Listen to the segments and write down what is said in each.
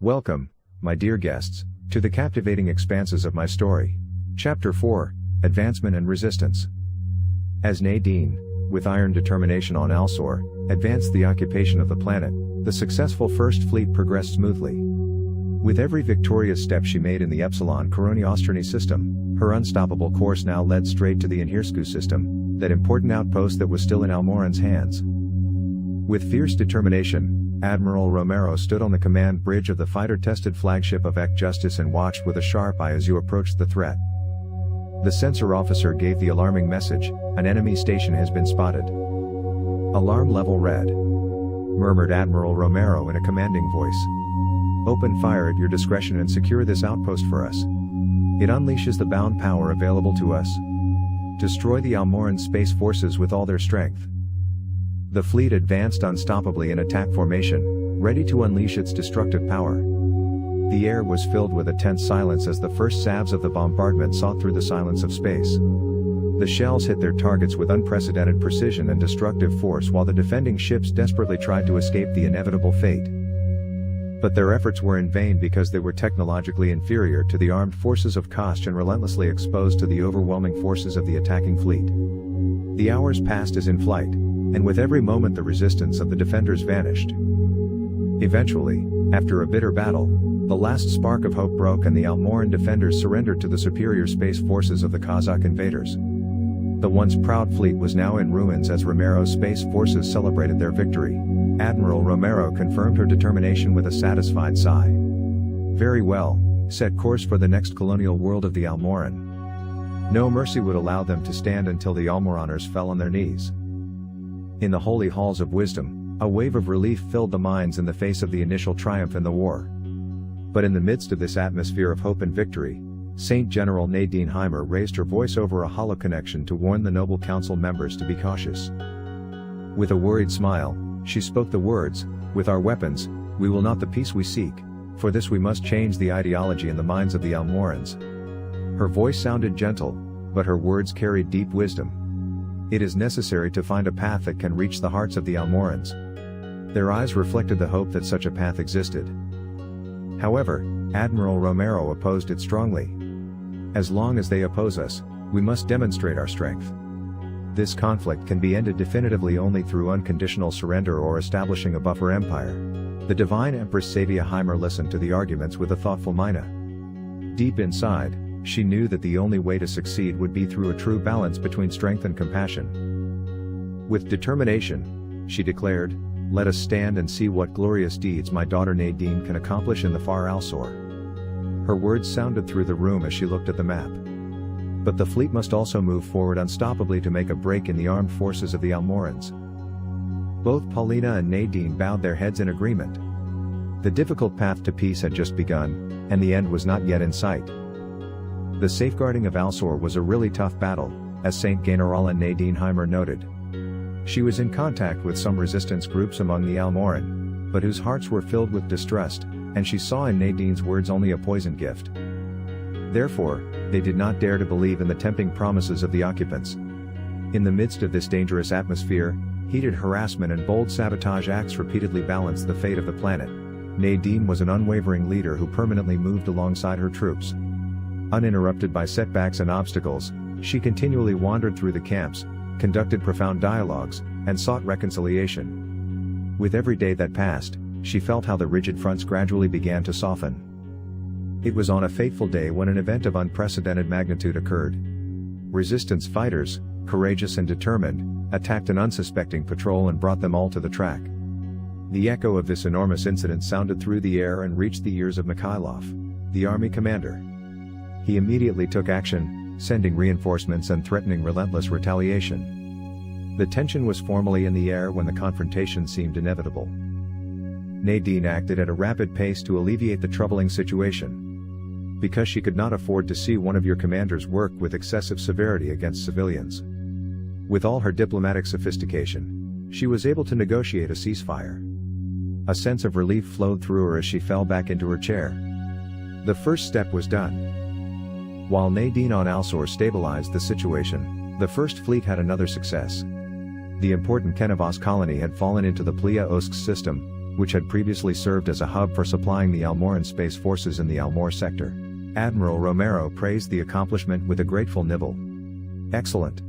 Welcome, my dear guests, to the captivating expanses of my story. Chapter 4, Advancement and Resistance. As Nadine, with iron determination on Alsor, advanced the occupation of the planet, the successful First Fleet progressed smoothly. With every victorious step she made in the Epsilon Coroni-Ostrani system, her unstoppable course now led straight to the Inhirsku system, that important outpost that was still in Almorans' hands. With fierce determination, Admiral Romero stood on the command bridge of the fighter-tested flagship of Ek Justice and watched with a sharp eye as you approached the threat. The sensor officer gave the alarming message, "An enemy station has been spotted." "Alarm level red," murmured Admiral Romero in a commanding voice. "Open fire at your discretion and secure this outpost for us. It unleashes the bound power available to us. Destroy the Almoran space forces with all their strength." The fleet advanced unstoppably in attack formation, ready to unleash its destructive power. The air was filled with a tense silence as the first salves of the bombardment sought through the silence of space. The shells hit their targets with unprecedented precision and destructive force while the defending ships desperately tried to escape the inevitable fate. But their efforts were in vain because they were technologically inferior to the armed forces of Kasach and relentlessly exposed to the overwhelming forces of the attacking fleet. The hours passed as in flight, and with every moment the resistance of the defenders vanished. Eventually, after a bitter battle, the last spark of hope broke and the Almoran defenders surrendered to the superior space forces of the Kasach invaders. The once proud fleet was now in ruins as Romero's space forces celebrated their victory. Admiral Romero confirmed her determination with a satisfied sigh. "Very well, set course for the next colonial world of the Almoran." No mercy would allow them to stand until the Almoraners fell on their knees. In the holy halls of wisdom, a wave of relief filled the minds in the face of the initial triumph in the war. But in the midst of this atmosphere of hope and victory, Saint General Nadine Heimer raised her voice over a hollow connection to warn the Noble Council members to be cautious. With a worried smile, she spoke the words, "With our weapons, we will not the peace we seek, for this we must change the ideology in the minds of the Almorans." Her voice sounded gentle, but her words carried deep wisdom. It is necessary to find a path that can reach the hearts of the Almorans. Their eyes reflected the hope that such a path existed. However, Admiral Romero opposed it strongly. "As long as they oppose us, we must demonstrate our strength. This conflict can be ended definitively only through unconditional surrender or establishing a buffer empire." The Divine Empress Savia Heimer listened to the arguments with a thoughtful mina. Deep inside, she knew that the only way to succeed would be through a true balance between strength and compassion. With determination, she declared, "Let us stand and see what glorious deeds my daughter Nadine can accomplish in the far Alsor." Her words sounded through the room as she looked at the map. But the fleet must also move forward unstoppably to make a break in the armed forces of the Almorans. Both Paulina and Nadine bowed their heads in agreement. The difficult path to peace had just begun, and the end was not yet in sight. The safeguarding of Alsor was a really tough battle, as Saint Generala Nadine Heimer noted. She was in contact with some resistance groups among the Almoran, but whose hearts were filled with distrust, and she saw in Nadine's words only a poison gift. Therefore, they did not dare to believe in the tempting promises of the occupants. In the midst of this dangerous atmosphere, heated harassment and bold sabotage acts repeatedly balanced the fate of the planet. Nadine was an unwavering leader who permanently moved alongside her troops. Uninterrupted by setbacks and obstacles, she continually wandered through the camps, conducted profound dialogues, and sought reconciliation. With every day that passed, she felt how the rigid fronts gradually began to soften. It was on a fateful day when an event of unprecedented magnitude occurred. Resistance fighters, courageous and determined, attacked an unsuspecting patrol and brought them all to the track. The echo of this enormous incident sounded through the air and reached the ears of Mikhailov, the army commander. He immediately took action, sending reinforcements and threatening relentless retaliation. The tension was formally in the air when the confrontation seemed inevitable. Nadine acted at a rapid pace to alleviate the troubling situation. Because she could not afford to see one of your commanders work with excessive severity against civilians. With all her diplomatic sophistication, she was able to negotiate a ceasefire. A sense of relief flowed through her as she fell back into her chair. The first step was done. While Nadine on Alsor stabilized the situation, the First Fleet had another success. The important Kenavos colony had fallen into the Plea Osk system, which had previously served as a hub for supplying the Almoran space forces in the Almor sector. Admiral Romero praised the accomplishment with a grateful nibble. "Excellent,"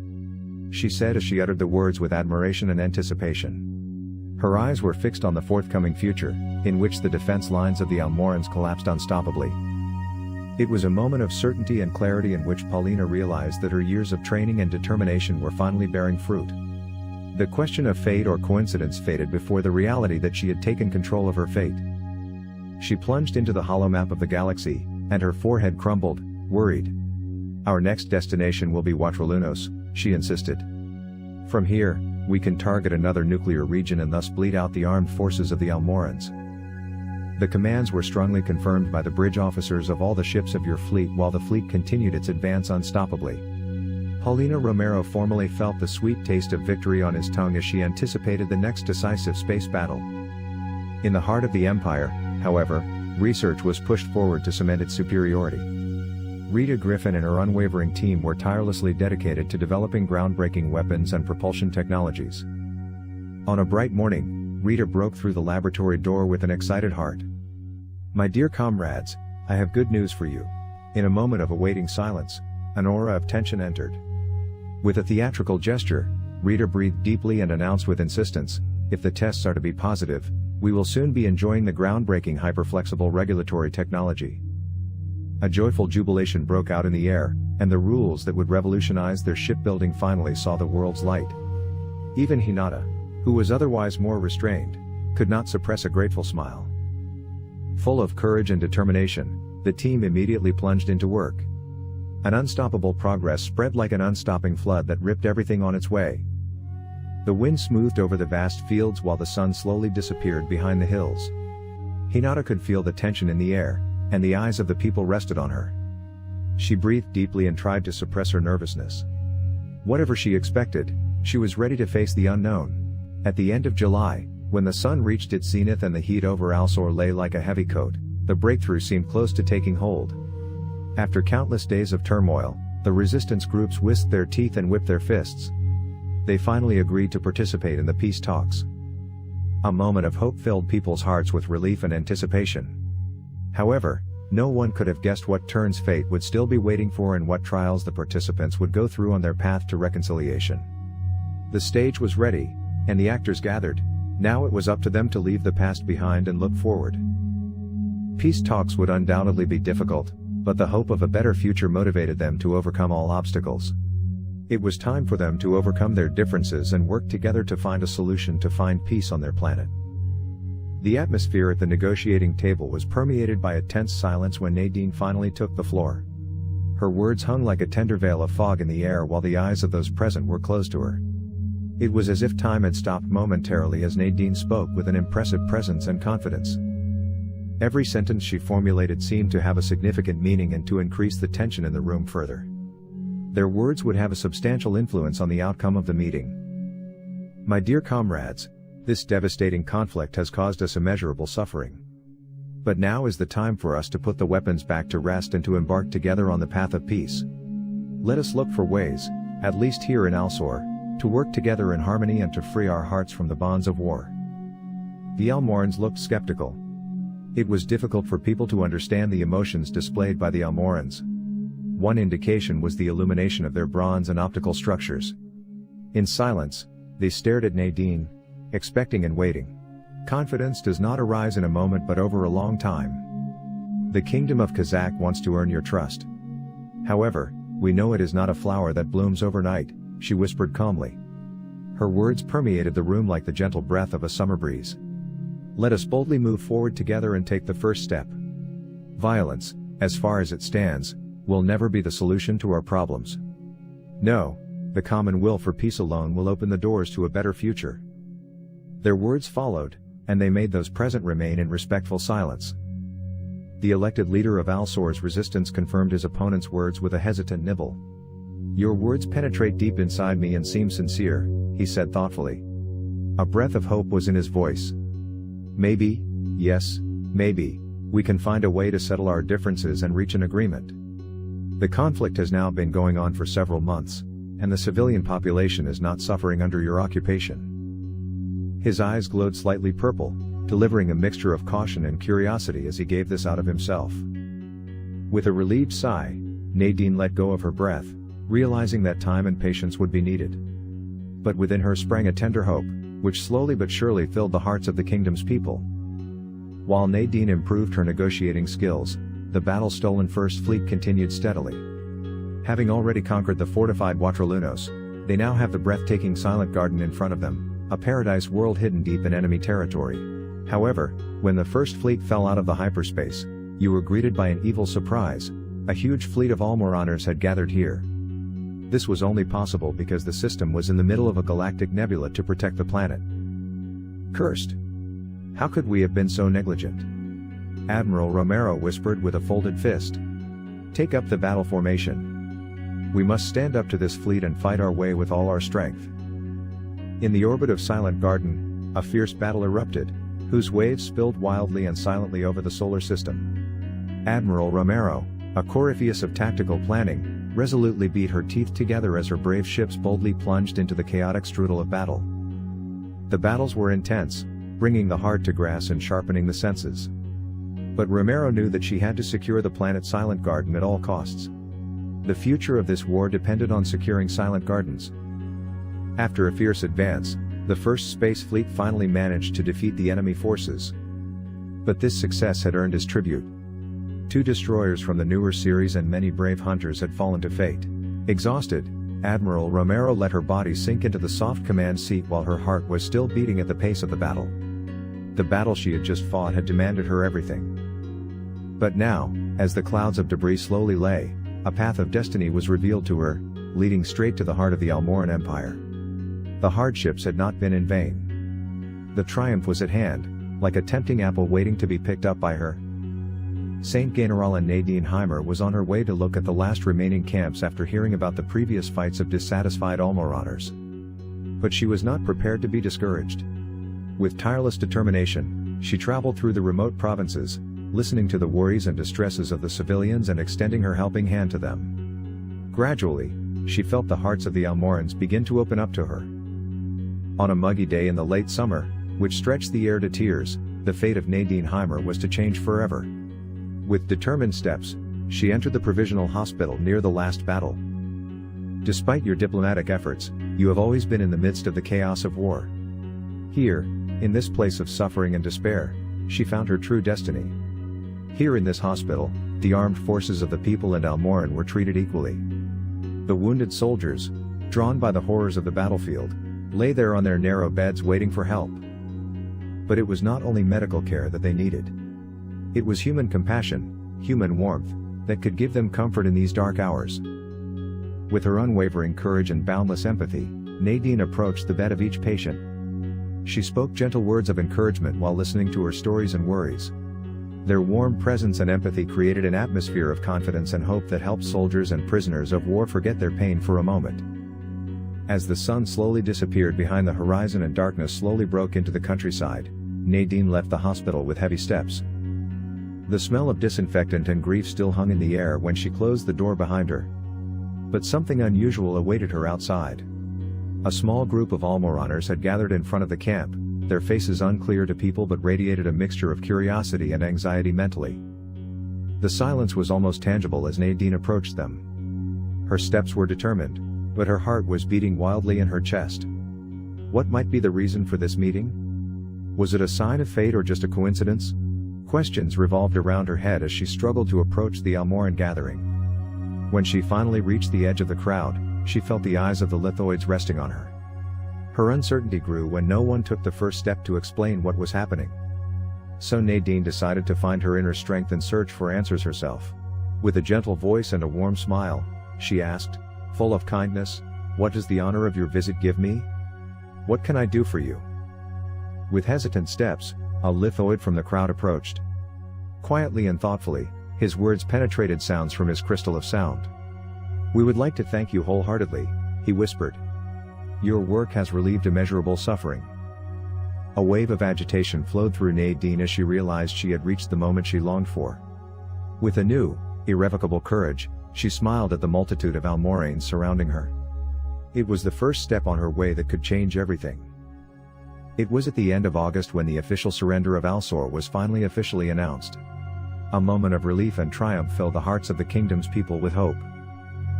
she said as she uttered the words with admiration and anticipation. Her eyes were fixed on the forthcoming future, in which the defense lines of the Almorans collapsed unstoppably. It was a moment of certainty and clarity in which Paulina realized that her years of training and determination were finally bearing fruit. The question of fate or coincidence faded before the reality that she had taken control of her fate. She plunged into the hollow map of the galaxy, and her forehead crumbled, worried. "Our next destination will be Watralunos," she insisted. "From here, we can target another nuclear region and thus bleed out the armed forces of the Almorans." The commands were strongly confirmed by the bridge officers of all the ships of your fleet while the fleet continued its advance unstoppably. Paulina Romero formally felt the sweet taste of victory on his tongue as she anticipated the next decisive space battle. In the heart of the Empire, however, research was pushed forward to cement its superiority. Rita Griffin and her unwavering team were tirelessly dedicated to developing groundbreaking weapons and propulsion technologies. On a bright morning, Rita broke through the laboratory door with an excited heart. "My dear comrades, I have good news for you." In a moment of awaiting silence, an aura of tension entered. With a theatrical gesture, Rita breathed deeply and announced with insistence, "If the tests are to be positive, we will soon be enjoying the groundbreaking hyperflexible regulatory technology." A joyful jubilation broke out in the air, and the rules that would revolutionize their shipbuilding finally saw the world's light. Even Hinata, who was otherwise more restrained, could not suppress a grateful smile. Full of courage and determination, the team immediately plunged into work. An unstoppable progress spread like an unstopping flood that ripped everything on its way. The wind smoothed over the vast fields while the sun slowly disappeared behind the hills. Hinata could feel the tension in the air, and the eyes of the people rested on her. She breathed deeply and tried to suppress her nervousness. Whatever she expected, she was ready to face the unknown. At the end of July, when the sun reached its zenith and the heat over Alsor lay like a heavy coat, the breakthrough seemed close to taking hold. After countless days of turmoil, the resistance groups whisked their teeth and whipped their fists. They finally agreed to participate in the peace talks. A moment of hope filled people's hearts with relief and anticipation. However, no one could have guessed what turns fate would still be waiting for and what trials the participants would go through on their path to reconciliation. The stage was ready, and the actors gathered. Now it was up to them to leave the past behind and look forward. Peace talks would undoubtedly be difficult, but the hope of a better future motivated them to overcome all obstacles. It was time for them to overcome their differences and work together to find a solution to find peace on their planet. The atmosphere at the negotiating table was permeated by a tense silence when Nadine finally took the floor. Her words hung like a tender veil of fog in the air while the eyes of those present were closed to her. It was as if time had stopped momentarily as Nadine spoke with an impressive presence and confidence. Every sentence she formulated seemed to have a significant meaning and to increase the tension in the room further. Their words would have a substantial influence on the outcome of the meeting. "My dear comrades, this devastating conflict has caused us immeasurable suffering. But now is the time for us to put the weapons back to rest and to embark together on the path of peace. Let us look for ways, at least here in Alsor, to work together in harmony and to free our hearts from the bonds of war." The Almorans looked skeptical. It was difficult for people to understand the emotions displayed by the Almorans. One indication was the illumination of their bronze and optical structures. In silence, they stared at Nadine, expecting and waiting. Confidence does not arise in a moment but over a long time. "The kingdom of Kasach wants to earn your trust. However, we know it is not a flower that blooms overnight," she whispered calmly. Her words permeated the room like the gentle breath of a summer breeze. "Let us boldly move forward together and take the first step. Violence, as far as it stands, will never be the solution to our problems. No, the common will for peace alone will open the doors to a better future." Their words followed, and they made those present remain in respectful silence. The elected leader of Alsor's resistance confirmed his opponent's words with a hesitant nibble. "Your words penetrate deep inside me and seem sincere," he said thoughtfully. A breath of hope was in his voice. "Maybe, yes, maybe, we can find a way to settle our differences and reach an agreement. The conflict has now been going on for several months, and the civilian population is not suffering under your occupation." His eyes glowed slightly purple, delivering a mixture of caution and curiosity as he gave this out of himself. With a relieved sigh, Nadine let go of her breath, realizing that time and patience would be needed. But within her sprang a tender hope, which slowly but surely filled the hearts of the kingdom's people. While Nadine improved her negotiating skills, the battle-stolen First Fleet continued steadily. Having already conquered the fortified Watralunos, they now have the breathtaking Silent Garden in front of them, a paradise world hidden deep in enemy territory. However, when the First Fleet fell out of the hyperspace, you were greeted by an evil surprise. A huge fleet of Almorans had gathered here. This was only possible because the system was in the middle of a galactic nebula to protect the planet. Cursed! How could we have been so negligent? Admiral Romero whispered with a folded fist. Take up the battle formation. We must stand up to this fleet and fight our way with all our strength. In the orbit of Silent Garden, a fierce battle erupted, whose waves spilled wildly and silently over the solar system. Admiral Romero, a Coryphaeus of tactical planning, resolutely beat her teeth together as her brave ships boldly plunged into the chaotic strudel of battle. The battles were intense, bringing the heart to grass and sharpening the senses. But Romero knew that she had to secure the planet's Silent Garden at all costs. The future of this war depended on securing Silent Gardens. After a fierce advance, the First Space Fleet finally managed to defeat the enemy forces. But this success had earned his tribute. 2 destroyers from the newer series and many brave hunters had fallen to fate. Exhausted, Admiral Romero let her body sink into the soft command seat while her heart was still beating at the pace of the battle. The battle she had just fought had demanded her everything. But now, as the clouds of debris slowly lay, a path of destiny was revealed to her, leading straight to the heart of the Almoran Empire. The hardships had not been in vain. The triumph was at hand, like a tempting apple waiting to be picked up by her. Saint General and Nadine Heimer was on her way to look at the last remaining camps after hearing about the previous fights of dissatisfied Almoraners. But she was not prepared to be discouraged. With tireless determination, she traveled through the remote provinces, listening to the worries and distresses of the civilians and extending her helping hand to them. Gradually, she felt the hearts of the Almorans begin to open up to her. On a muggy day in the late summer, which stretched the air to tears, the fate of Nadine Heimer was to change forever. With determined steps, she entered the provisional hospital near the last battle. Despite your diplomatic efforts, you have always been in the midst of the chaos of war. Here, in this place of suffering and despair, she found her true destiny. Here in this hospital, the armed forces of the people and Almoran were treated equally. The wounded soldiers, drawn by the horrors of the battlefield, lay there on their narrow beds waiting for help. But it was not only medical care that they needed. It was human compassion, human warmth, that could give them comfort in these dark hours. With her unwavering courage and boundless empathy, Nadine approached the bed of each patient. She spoke gentle words of encouragement while listening to her stories and worries. Their warm presence and empathy created an atmosphere of confidence and hope that helped soldiers and prisoners of war forget their pain for a moment. As the sun slowly disappeared behind the horizon and darkness slowly broke into the countryside, Nadine left the hospital with heavy steps. The smell of disinfectant and grief still hung in the air when she closed the door behind her. But something unusual awaited her outside. A small group of Almoraners had gathered in front of the camp, their faces unclear to people but radiated a mixture of curiosity and anxiety mentally. The silence was almost tangible as Nadine approached them. Her steps were determined, but her heart was beating wildly in her chest. What might be the reason for this meeting? Was it a sign of fate or just a coincidence? Questions revolved around her head as she struggled to approach the Almoran gathering. When she finally reached the edge of the crowd, she felt the eyes of the lithoids resting on her. Her uncertainty grew when no one took the first step to explain what was happening. So Nadine decided to find her inner strength and search for answers herself. With a gentle voice and a warm smile, she asked, full of kindness, "What does the honor of your visit give me? What can I do for you?" With hesitant steps, a lithoid from the crowd approached. Quietly and thoughtfully, his words penetrated sounds from his crystal of sound. "We would like to thank you wholeheartedly," he whispered. "Your work has relieved immeasurable suffering." A wave of agitation flowed through Nadine as she realized she had reached the moment she longed for. With a new, irrevocable courage, she smiled at the multitude of Almorans surrounding her. It was the first step on her way that could change everything. It was at the end of August when the official surrender of Alsor was finally officially announced. A moment of relief and triumph filled the hearts of the kingdom's people with hope.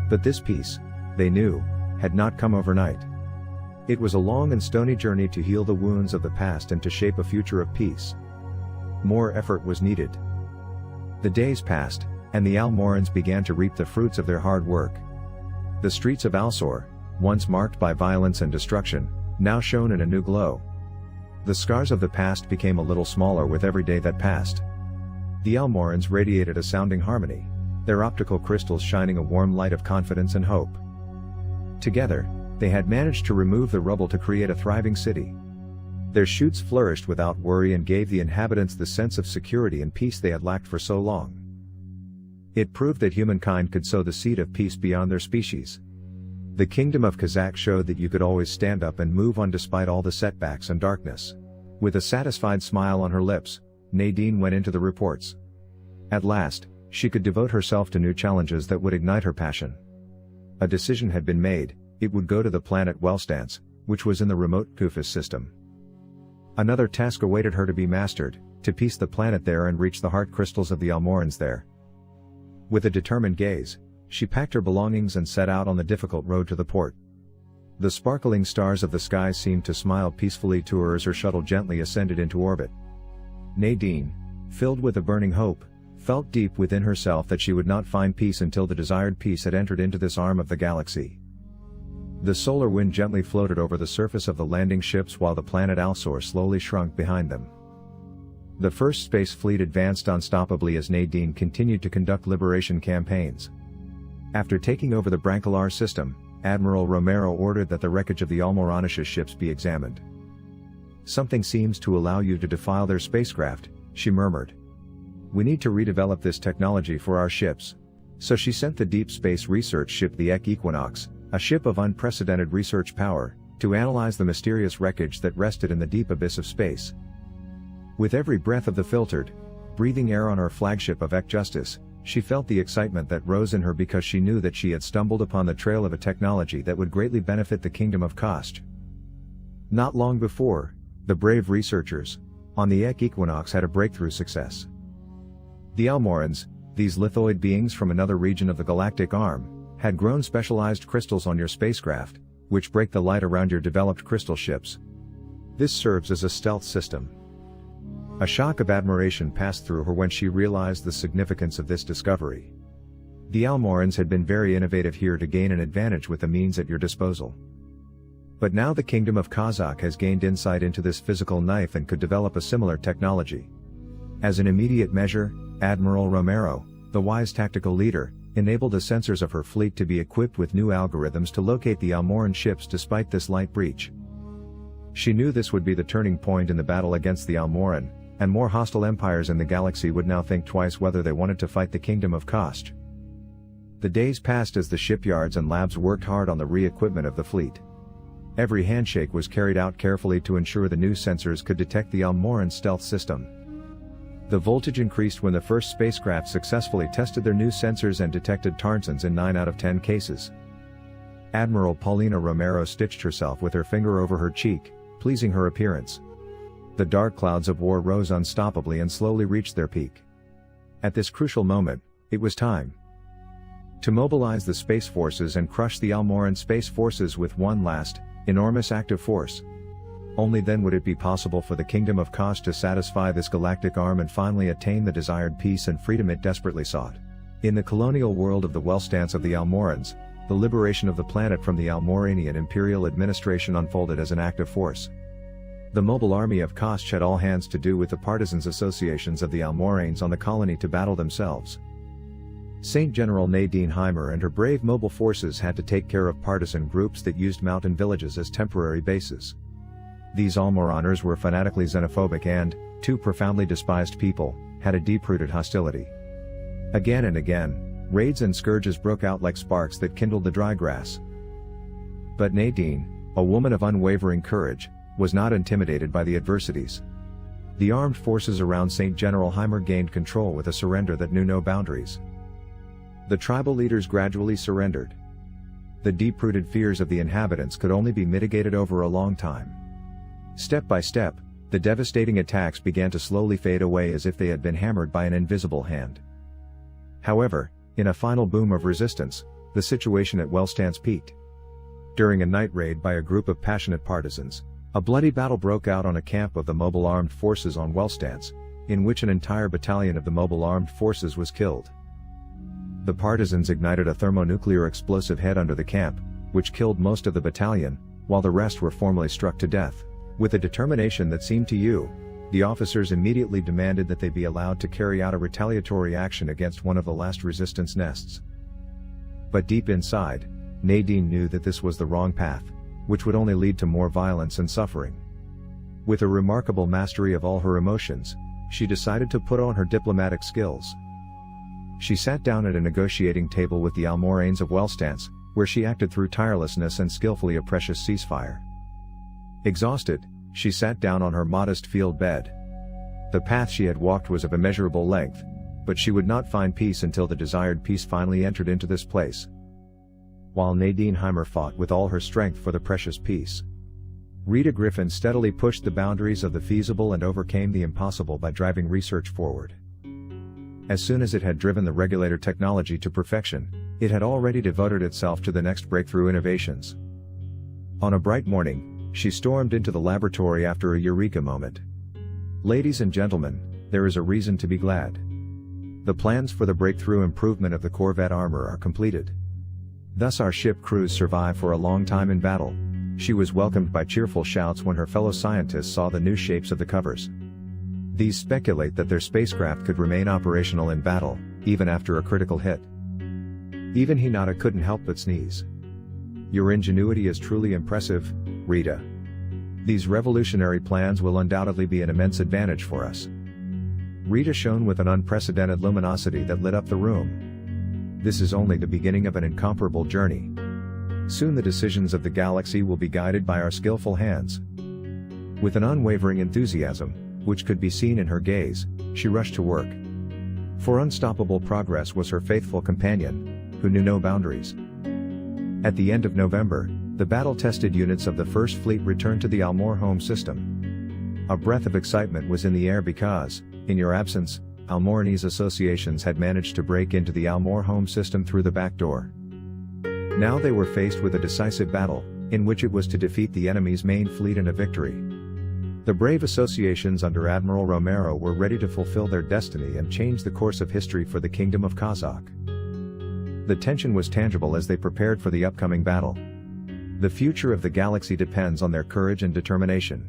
But this peace, they knew, had not come overnight. It was a long and stony journey to heal the wounds of the past and to shape a future of peace. More effort was needed. The days passed, and the Almorans began to reap the fruits of their hard work. The streets of Alsor, once marked by violence and destruction, now shone in a new glow. The scars of the past became a little smaller with every day that passed. The Almorans radiated a sounding harmony, their optical crystals shining a warm light of confidence and hope. Together, they had managed to remove the rubble to create a thriving city. Their shoots flourished without worry and gave the inhabitants the sense of security and peace they had lacked for so long. It proved that humankind could sow the seed of peace beyond their species. The kingdom of Kasach showed that you could always stand up and move on despite all the setbacks and darkness. With a satisfied smile on her lips, Nadine went into the reports. At last, she could devote herself to new challenges that would ignite her passion. A decision had been made: it would go to the planet Wellstance, which was in the remote Kufis system. Another task awaited her to be mastered: to piece the planet there and reach the heart crystals of the Almorans there. With a determined gaze, she packed her belongings and set out on the difficult road to the port. The sparkling stars of the sky seemed to smile peacefully to her as her shuttle gently ascended into orbit. Nadine, filled with a burning hope, felt deep within herself that she would not find peace until the desired peace had entered into this arm of the galaxy. The solar wind gently floated over the surface of the landing ships while the planet Alsor slowly shrunk behind them. The first space fleet advanced unstoppably as Nadine continued to conduct liberation campaigns. After taking over the Brancalar system, Admiral Romero ordered that the wreckage of the Almoranische ships be examined. "Something seems to allow you to defile their spacecraft," she murmured. "We need to redevelop this technology for our ships." So she sent the deep space research ship the Equinox, a ship of unprecedented research power, to analyze the mysterious wreckage that rested in the deep abyss of space. With every breath of the filtered, breathing air on her flagship of Justice, she felt the excitement that rose in her because she knew that she had stumbled upon the trail of a technology that would greatly benefit the kingdom of Kasach. Not long before, the brave researchers on the Equinox had a breakthrough success. The Almorans, these lithoid beings from another region of the galactic arm, had grown specialized crystals on your spacecraft, which break the light around your developed crystal ships. This serves as a stealth system. A shock of admiration passed through her when she realized the significance of this discovery. The Almorans had been very innovative here to gain an advantage with the means at your disposal. But now the kingdom of Kasach has gained insight into this physical knife and could develop a similar technology. As an immediate measure, Admiral Romero, the wise tactical leader, enabled the sensors of her fleet to be equipped with new algorithms to locate the Almoran ships despite this light breach. She knew this would be the turning point in the battle against the Almoran, and more hostile empires in the galaxy would now think twice whether they wanted to fight the kingdom of Kasach. The days passed as the shipyards and labs worked hard on the re-equipment of the fleet. Every handshake was carried out carefully to ensure the new sensors could detect the Almoran stealth system. The voltage increased when the first spacecraft successfully tested their new sensors and detected Tarnsons in 9 out of 10 cases. Admiral Paulina Romero stitched herself with her finger over her cheek, pleasing her appearance. The dark clouds of war rose unstoppably and slowly reached their peak. At this crucial moment, it was time to mobilize the space forces and crush the Almoran space forces with one last, enormous active force. Only then would it be possible for the kingdom of Kasach to satisfy this galactic arm and finally attain the desired peace and freedom it desperately sought. In the colonial world of the Wellstance of the Almorans, the liberation of the planet from the Almoranian imperial administration unfolded as an active force. The mobile army of Kasach had all hands to do with the partisans associations of the Almoranes on the colony to battle themselves. Saint General Nadine Heimer and her brave mobile forces had to take care of partisan groups that used mountain villages as temporary bases. These Almoraners were fanatically xenophobic and, too profoundly despised people, had a deep-rooted hostility. Again and again, raids and scourges broke out like sparks that kindled the dry grass. But Nadine, a woman of unwavering courage, was not intimidated by the adversities. The armed forces around St. General Heimer gained control with a surrender that knew no boundaries. The tribal leaders gradually surrendered. The deep-rooted fears of the inhabitants could only be mitigated over a long time. Step by step, the devastating attacks began to slowly fade away as if they had been hammered by an invisible hand. However, in a final boom of resistance, the situation at Wellstance peaked. During a night raid by a group of passionate partisans, a bloody battle broke out on a camp of the Mobile Armed Forces on Wellstance, in which an entire battalion of the Mobile Armed Forces was killed. The partisans ignited a thermonuclear explosive head under the camp, which killed most of the battalion, while the rest were formally struck to death. With a determination that seemed to you, the officers immediately demanded that they be allowed to carry out a retaliatory action against one of the last resistance nests. But deep inside, Nadine knew that this was the wrong path, which would only lead to more violence and suffering. With a remarkable mastery of all her emotions, she decided to put on her diplomatic skills. She sat down at a negotiating table with the Almorans of Wellstance, where she acted through tirelessness and skillfully a precious ceasefire. Exhausted, she sat down on her modest field bed. The path she had walked was of immeasurable length, but she would not find peace until the desired peace finally entered into this place. While Nadine Heimer fought with all her strength for the precious peace, Rita Griffin steadily pushed the boundaries of the feasible and overcame the impossible by driving research forward. As soon as it had driven the regulator technology to perfection, it had already devoted itself to the next breakthrough innovations. On a bright morning, she stormed into the laboratory after a eureka moment. "Ladies and gentlemen, there is a reason to be glad. The plans for the breakthrough improvement of the Corvette armor are completed. Thus our ship crews survive for a long time in battle." She was welcomed by cheerful shouts when her fellow scientists saw the new shapes of the covers. These speculate that their spacecraft could remain operational in battle, even after a critical hit. Even Hinata couldn't help but sneeze. "Your ingenuity is truly impressive, Rita. These revolutionary plans will undoubtedly be an immense advantage for us." Rita shone with an unprecedented luminosity that lit up the room. "This is only the beginning of an incomparable journey. Soon the decisions of the galaxy will be guided by our skillful hands." With an unwavering enthusiasm, which could be seen in her gaze, she rushed to work. For unstoppable progress was her faithful companion, who knew no boundaries. At the end of November, the battle-tested units of the First Fleet returned to the Almor home system. A breath of excitement was in the air because, in your absence, Almoranese associations had managed to break into the Almor home system through the back door. Now they were faced with a decisive battle, in which it was to defeat the enemy's main fleet in a victory. The brave associations under Admiral Romero were ready to fulfill their destiny and change the course of history for the Kingdom of Kasach. The tension was tangible as they prepared for the upcoming battle. The future of the galaxy depends on their courage and determination.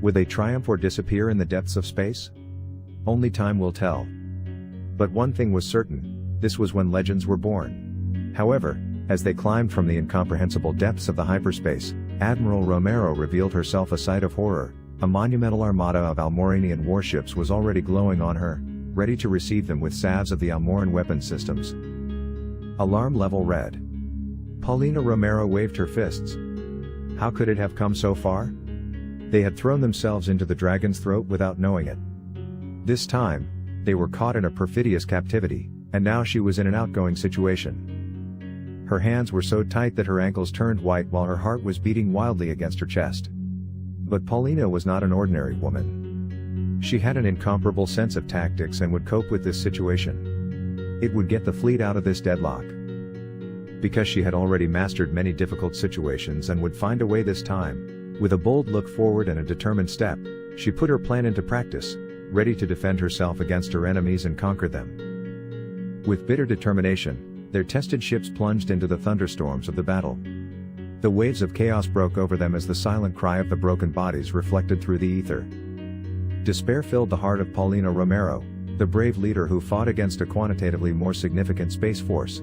Would they triumph or disappear in the depths of space? Only time will tell. But one thing was certain: this was when legends were born. However, as they climbed from the incomprehensible depths of the hyperspace, Admiral Romero revealed herself a sight of horror. A monumental armada of Almoranian warships was already glowing on her, ready to receive them with salves of the Almoran weapon systems. Alarm level red. Paulina Romero waved her fists. How could it have come so far? They had thrown themselves into the dragon's throat without knowing it. This time, they were caught in a perfidious captivity, and now she was in an outgoing situation. Her hands were so tight that her ankles turned white while her heart was beating wildly against her chest. But Paulina was not an ordinary woman. She had an incomparable sense of tactics and would cope with this situation. It would get the fleet out of this deadlock. Because she had already mastered many difficult situations and would find a way this time, with a bold look forward and a determined step, she put her plan into practice, ready to defend herself against her enemies and conquer them. With bitter determination, their tested ships plunged into the thunderstorms of the battle. The waves of chaos broke over them as the silent cry of the broken bodies reflected through the ether. Despair filled the heart of Paulina Romero, the brave leader who fought against a quantitatively more significant space force.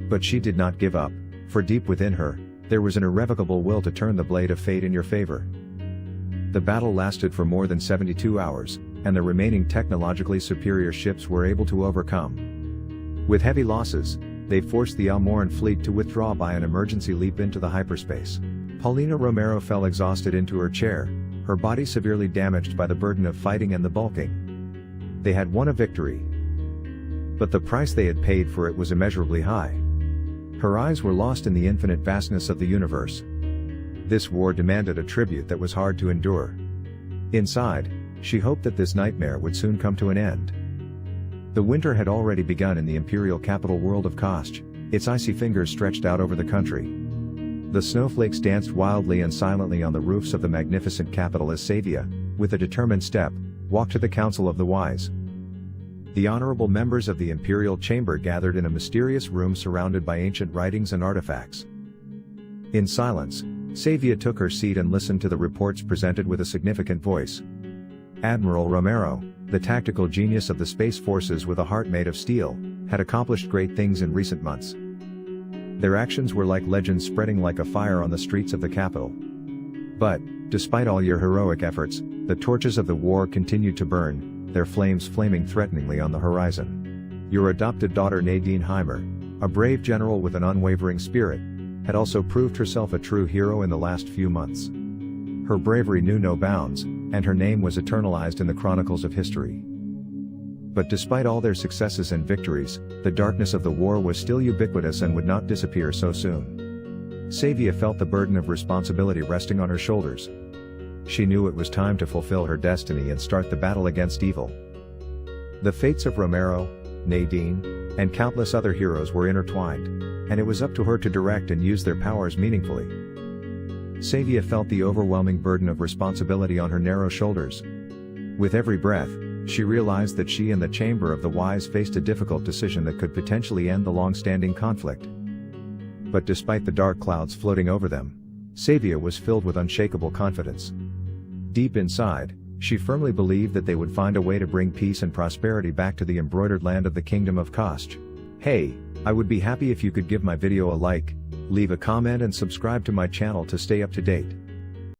But she did not give up, for deep within her, there was an irrevocable will to turn the blade of fate in your favor. The battle lasted for more than 72 hours, and the remaining technologically superior ships were able to overcome. With heavy losses, they forced the Almoran fleet to withdraw by an emergency leap into the hyperspace. Paulina Romero fell exhausted into her chair, her body severely damaged by the burden of fighting and the bulking. They had won a victory. But the price they had paid for it was immeasurably high. Her eyes were lost in the infinite vastness of the universe. This war demanded a tribute that was hard to endure. Inside, she hoped that this nightmare would soon come to an end. The winter had already begun in the imperial capital world of Kasach, its icy fingers stretched out over the country. The snowflakes danced wildly and silently on the roofs of the magnificent capital as Savia, with a determined step, walked to the Council of the Wise. The honorable members of the imperial chamber gathered in a mysterious room surrounded by ancient writings and artifacts. In silence, Savia took her seat and listened to the reports presented with a significant voice. Admiral Romero, the tactical genius of the space forces with a heart made of steel, had accomplished great things in recent months. Their actions were like legends spreading like a fire on the streets of the capital. But, despite all your heroic efforts, the torches of the war continued to burn, their flames flaming threateningly on the horizon. Your adopted daughter Nadine Heimer, a brave general with an unwavering spirit, had also proved herself a true hero in the last few months. Her bravery knew no bounds, and her name was eternalized in the chronicles of history. But despite all their successes and victories, the darkness of the war was still ubiquitous and would not disappear so soon. Savia felt the burden of responsibility resting on her shoulders. She knew it was time to fulfill her destiny and start the battle against evil. The fates of Romero, Nadine, and countless other heroes were intertwined, and it was up to her to direct and use their powers meaningfully. Savia felt the overwhelming burden of responsibility on her narrow shoulders. With every breath, she realized that she and the Chamber of the Wise faced a difficult decision that could potentially end the long-standing conflict. But despite the dark clouds floating over them, Savia was filled with unshakable confidence. Deep inside, she firmly believed that they would find a way to bring peace and prosperity back to the embroidered land of the Kingdom of Kasach. Hey, I would be happy if you could give my video a like, leave a comment and subscribe to my channel to stay up to date.